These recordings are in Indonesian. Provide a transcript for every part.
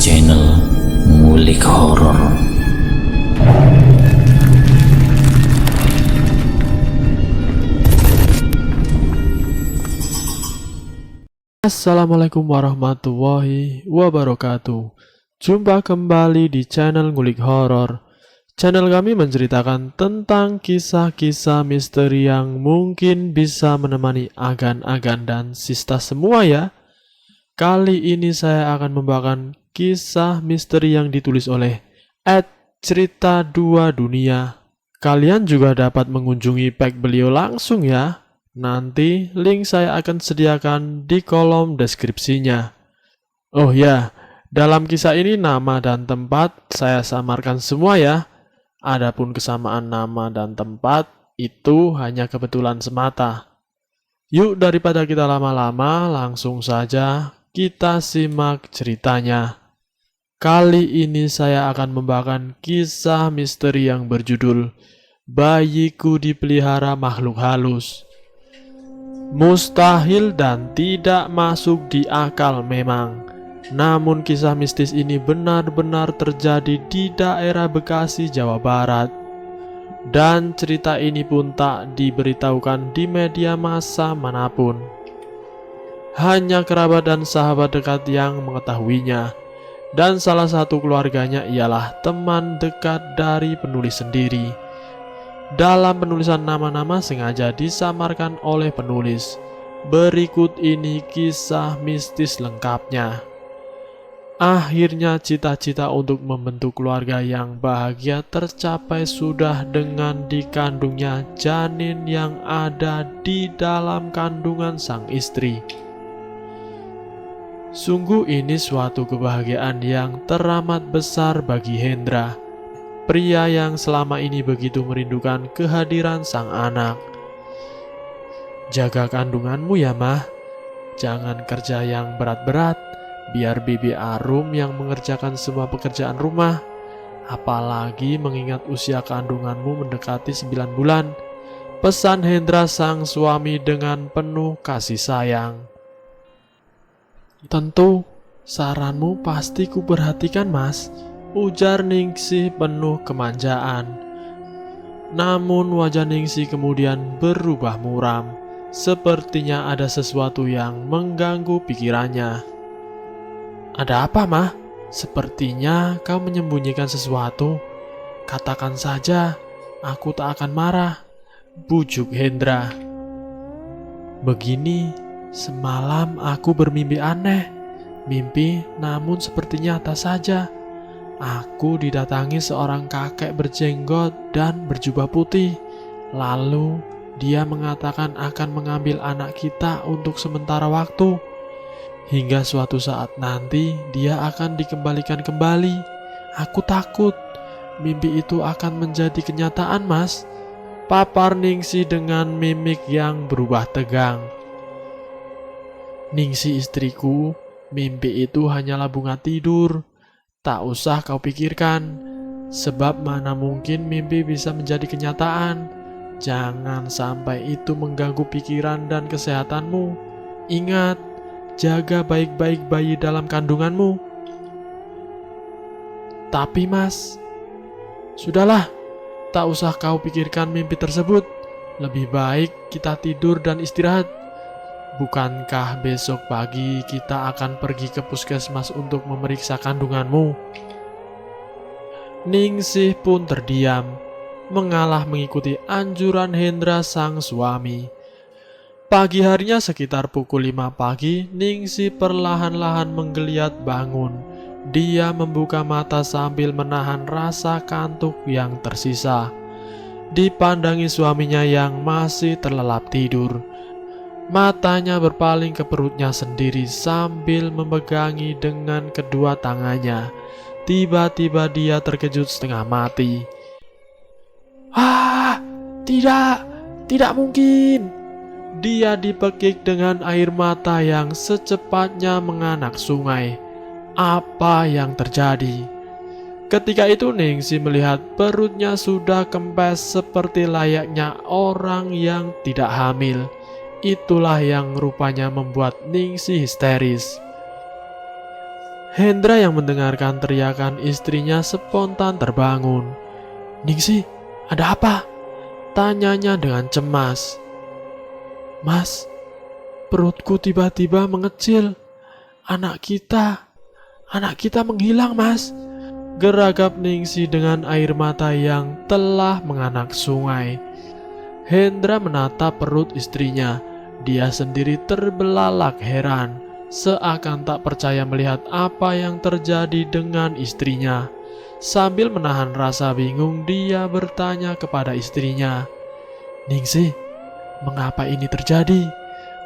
channel Ngulik Horor. Assalamualaikum warahmatullahi wabarakatuh. Jumpa kembali di channel Ngulik Horor. Channel kami menceritakan tentang kisah-kisah misteri yang mungkin bisa menemani agan-agan dan sista semua ya. Kali ini saya akan membawakan kisah misteri yang ditulis oleh @cerita2dunia. Kalian juga dapat mengunjungi page beliau langsung ya. Nanti link saya akan sediakan di kolom deskripsinya. Oh ya, dalam kisah ini nama dan tempat saya samarkan semua ya. Adapun kesamaan nama dan tempat itu hanya kebetulan semata. Yuk daripada kita lama-lama, langsung saja kita simak ceritanya. Kali ini saya akan membawakan kisah misteri yang berjudul Bayiku Dipelihara Makhluk Halus. Mustahil dan tidak masuk di akal memang. Namun kisah mistis ini benar-benar terjadi di daerah Bekasi, Jawa Barat. Dan cerita ini pun tak diberitahukan di media massa manapun. Hanya kerabat dan sahabat dekat yang mengetahuinya. Dan salah satu keluarganya ialah teman dekat dari penulis sendiri. Dalam penulisan nama-nama sengaja disamarkan oleh penulis. Berikut ini kisah mistis lengkapnya. Akhirnya cita-cita untuk membentuk keluarga yang bahagia tercapai sudah dengan dikandungnya janin yang ada di dalam kandungan sang istri. Sungguh ini suatu kebahagiaan yang teramat besar bagi Hendra, pria yang selama ini begitu merindukan kehadiran sang anak. Jaga kandunganmu ya mah, jangan kerja yang berat-berat, biar bibi Arum yang mengerjakan semua pekerjaan rumah. Apalagi mengingat usia kandunganmu mendekati 9 bulan, pesan Hendra sang suami dengan penuh kasih sayang. Tentu, saranmu pasti kuperhatikan mas, ujar Ningsih penuh kemanjaan. Namun wajah Ningsih kemudian berubah muram. Sepertinya ada sesuatu yang mengganggu pikirannya. Ada apa mah? Sepertinya kau menyembunyikan sesuatu. Katakan saja, aku tak akan marah, bujuk Hendra. Begini, semalam aku bermimpi aneh. Mimpi namun seperti nyata saja. Aku didatangi seorang kakek berjenggot dan berjubah putih. Lalu dia mengatakan akan mengambil anak kita untuk sementara waktu. Hingga suatu saat nanti dia akan dikembalikan kembali. Aku takut mimpi itu akan menjadi kenyataan mas, papar Ningsih dengan mimik yang berubah tegang. Ningsih istriku, mimpi itu hanyalah bunga tidur. Tak usah kau pikirkan, sebab mana mungkin mimpi bisa menjadi kenyataan. Jangan sampai itu mengganggu pikiran dan kesehatanmu. Ingat, jaga baik-baik bayi dalam kandunganmu. Tapi mas, sudahlah, tak usah kau pikirkan mimpi tersebut. Lebih baik kita tidur dan istirahat. Bukankah besok pagi kita akan pergi ke puskesmas untuk memeriksa kandunganmu? Ningsih pun terdiam, mengalah mengikuti anjuran Hendra sang suami. Pagi harinya sekitar pukul 5 pagi, Ningsih perlahan-lahan menggeliat bangun. Dia membuka mata sambil menahan rasa kantuk yang tersisa. Dipandangi suaminya yang masih terlelap tidur. Matanya berpaling ke perutnya sendiri sambil memegangi dengan kedua tangannya. Tiba-tiba dia terkejut setengah mati. Ah, tidak mungkin. Dia dipekik dengan air mata yang secepatnya menganak sungai. Apa yang terjadi? Ketika itu Ningsih melihat perutnya sudah kempes seperti layaknya orang yang tidak hamil. Itulah yang rupanya membuat Ningsih histeris. Hendra yang mendengarkan teriakan istrinya spontan terbangun. "Ningsih, ada apa?" tanyanya dengan cemas. "Mas, perutku tiba-tiba mengecil. Anak kita menghilang, Mas," geragap Ningsih dengan air mata yang telah menganak sungai. Hendra menatap perut istrinya. Dia sendiri terbelalak heran, seakan tak percaya melihat apa yang terjadi dengan istrinya. Sambil menahan rasa bingung, dia bertanya kepada istrinya, "Ningsih, mengapa ini terjadi?"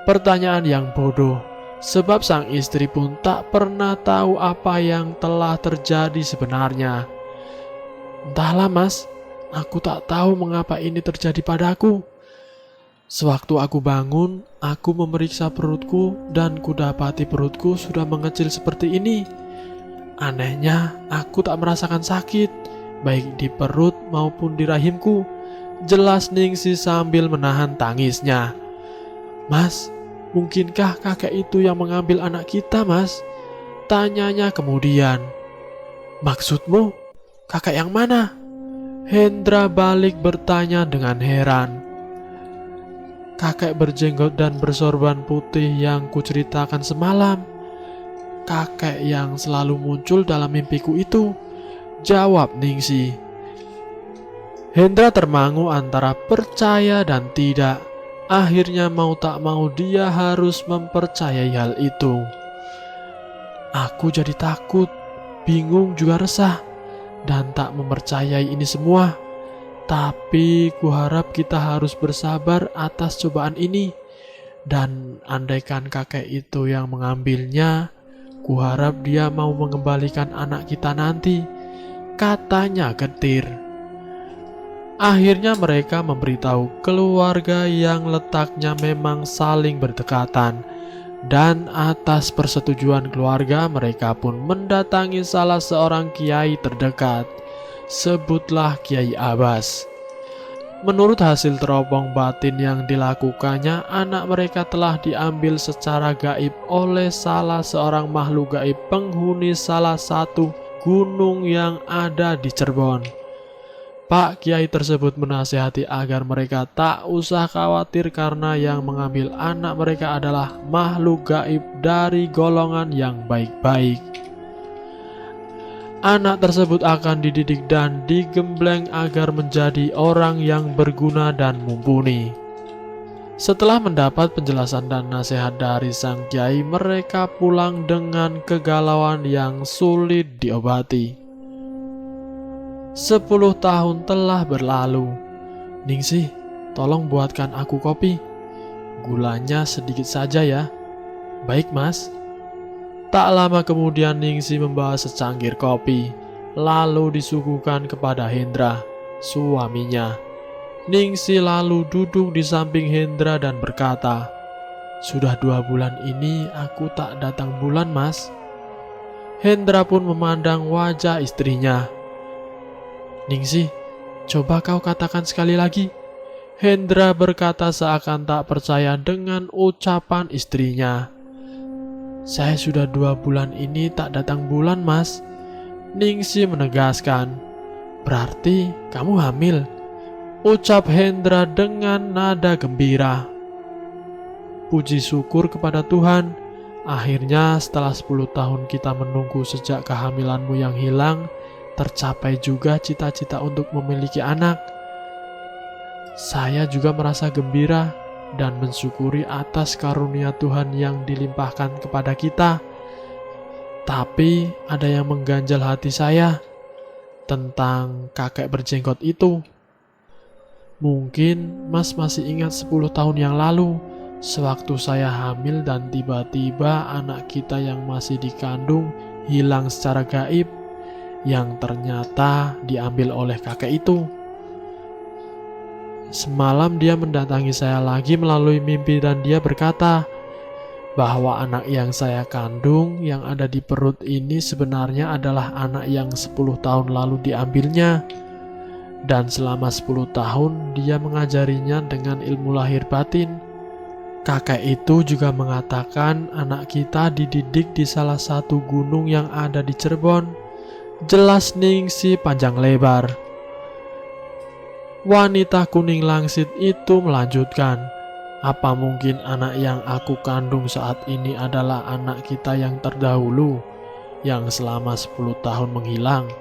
Pertanyaan yang bodoh, sebab sang istri pun tak pernah tahu apa yang telah terjadi sebenarnya. "Entahlah, Mas, aku tak tahu mengapa ini terjadi padaku. Sewaktu aku bangun, aku memeriksa perutku dan kudapati perutku sudah mengecil seperti ini. Anehnya, aku tak merasakan sakit, baik di perut maupun di rahimku," jelas Ningsih sambil menahan tangisnya. "Mas, mungkinkah kakek itu yang mengambil anak kita, Mas?" tanyanya kemudian. "Maksudmu, kakek yang mana?" Hendra balik bertanya dengan heran. "Kakek berjenggot dan bersorban putih yang kuceritakan semalam. Kakek yang selalu muncul dalam mimpiku itu," jawab Ningsih. Hendra termangu antara percaya dan tidak. Akhirnya mau tak mau dia harus mempercayai hal itu. "Aku jadi takut, bingung juga resah, dan tak mempercayai ini semua. Tapi kuharap kita harus bersabar atas cobaan ini. Dan andaikan kakek itu yang mengambilnya, kuharap dia mau mengembalikan anak kita nanti," katanya getir. Akhirnya mereka memberitahu keluarga yang letaknya memang saling berdekatan. Dan atas persetujuan keluarga, mereka pun mendatangi salah seorang kiai terdekat. Sebutlah Kiai Abbas. Menurut hasil teropong batin yang dilakukannya, anak mereka telah diambil secara gaib oleh salah seorang makhluk gaib penghuni salah satu gunung yang ada di Cirebon. Pak Kiai tersebut menasihati agar mereka tak usah khawatir karena yang mengambil anak mereka adalah makhluk gaib dari golongan yang baik-baik. Anak tersebut akan dididik dan digembleng agar menjadi orang yang berguna dan mumpuni. Setelah mendapat penjelasan dan nasihat dari sang kiai, mereka pulang dengan kegalauan yang sulit diobati. 10 tahun telah berlalu. "Ningsih, tolong buatkan aku kopi. Gulanya sedikit saja ya." "Baik, Mas." Tak lama kemudian Ningsih membawa secangkir kopi, lalu disuguhkan kepada Hendra, suaminya. Ningsih lalu duduk di samping Hendra dan berkata, "Sudah 2 bulan ini aku tak datang bulan, Mas." Hendra pun memandang wajah istrinya. "Ningsih, coba kau katakan sekali lagi." Hendra berkata seakan tak percaya dengan ucapan istrinya. "Saya sudah 2 bulan ini tak datang bulan, Mas." Ningsih menegaskan. "Berarti kamu hamil?" ucap Hendra dengan nada gembira. "Puji syukur kepada Tuhan. Akhirnya setelah 10 tahun kita menunggu sejak kehamilanmu yang hilang, tercapai juga cita-cita untuk memiliki anak. Saya juga merasa gembira dan mensyukuri atas karunia Tuhan yang dilimpahkan kepada kita. Tapi ada yang mengganjal hati saya tentang kakek berjenggot itu. Mungkin Mas masih ingat 10 tahun yang lalu, sewaktu saya hamil dan tiba-tiba anak kita yang masih dikandung hilang secara gaib, yang ternyata diambil oleh kakek itu. Semalam dia mendatangi saya lagi melalui mimpi dan dia berkata bahwa anak yang saya kandung yang ada di perut ini sebenarnya adalah anak yang 10 tahun lalu diambilnya. Dan selama 10 tahun dia mengajarinya dengan ilmu lahir batin. Kakek itu juga mengatakan anak kita dididik di salah satu gunung yang ada di Cirebon. Jelas Ningsih panjang lebar. Wanita kuning langsit itu melanjutkan, apa mungkin anak yang aku kandung saat ini adalah anak kita yang terdahulu, yang selama 10 tahun menghilang?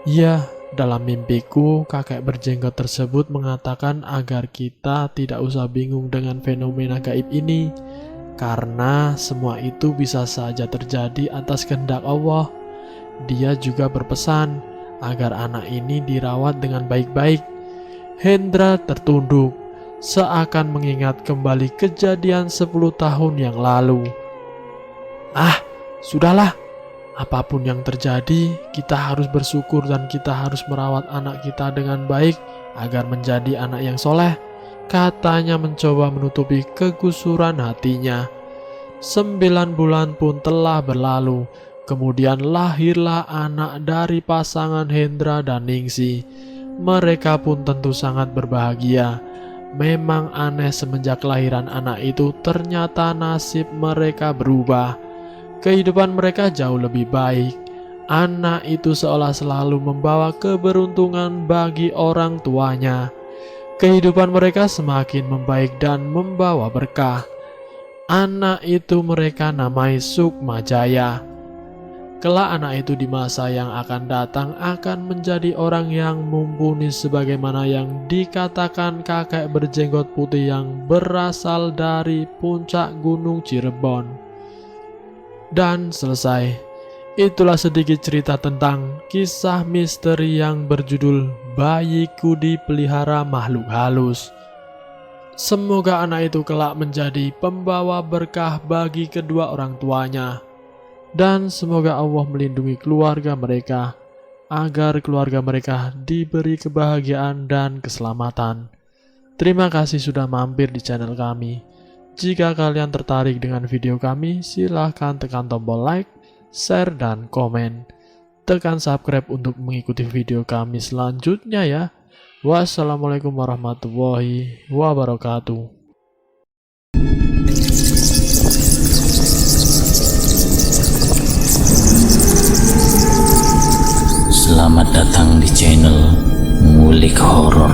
Ya, dalam mimpiku kakek berjenggot tersebut mengatakan agar kita tidak usah bingung dengan fenomena gaib ini, karena semua itu bisa saja terjadi atas kehendak Allah. Dia juga berpesan agar anak ini dirawat dengan baik-baik. Hendra tertunduk, seakan mengingat kembali kejadian 10 tahun yang lalu. Sudahlah, apapun yang terjadi, kita harus bersyukur dan kita harus merawat anak kita dengan baik agar menjadi anak yang soleh, katanya mencoba menutupi kegusuran hatinya. 9 bulan pun telah berlalu. Kemudian lahirlah anak dari pasangan Hendra dan Ningsih. Mereka pun tentu sangat berbahagia. Memang aneh, semenjak kelahiran anak itu ternyata nasib mereka berubah. Kehidupan mereka jauh lebih baik. Anak itu seolah selalu membawa keberuntungan bagi orang tuanya. Kehidupan mereka semakin membaik dan membawa berkah. Anak itu mereka namai Sukmajaya. Kelak anak itu di masa yang akan datang akan menjadi orang yang mumpuni sebagaimana yang dikatakan kakek berjenggot putih yang berasal dari puncak gunung Cirebon. Dan selesai. Itulah sedikit cerita tentang kisah misteri yang berjudul Bayiku Dipelihara Makhluk Halus. Semoga anak itu kelak menjadi pembawa berkah bagi kedua orang tuanya. Dan semoga Allah melindungi keluarga mereka, agar keluarga mereka diberi kebahagiaan dan keselamatan. Terima kasih sudah mampir di channel kami. Jika kalian tertarik dengan video kami, silahkan tekan tombol like, share, dan komen. Tekan subscribe untuk mengikuti video kami selanjutnya ya. Wassalamualaikum warahmatullahi wabarakatuh. Selamat datang di channel Ngulik Horor.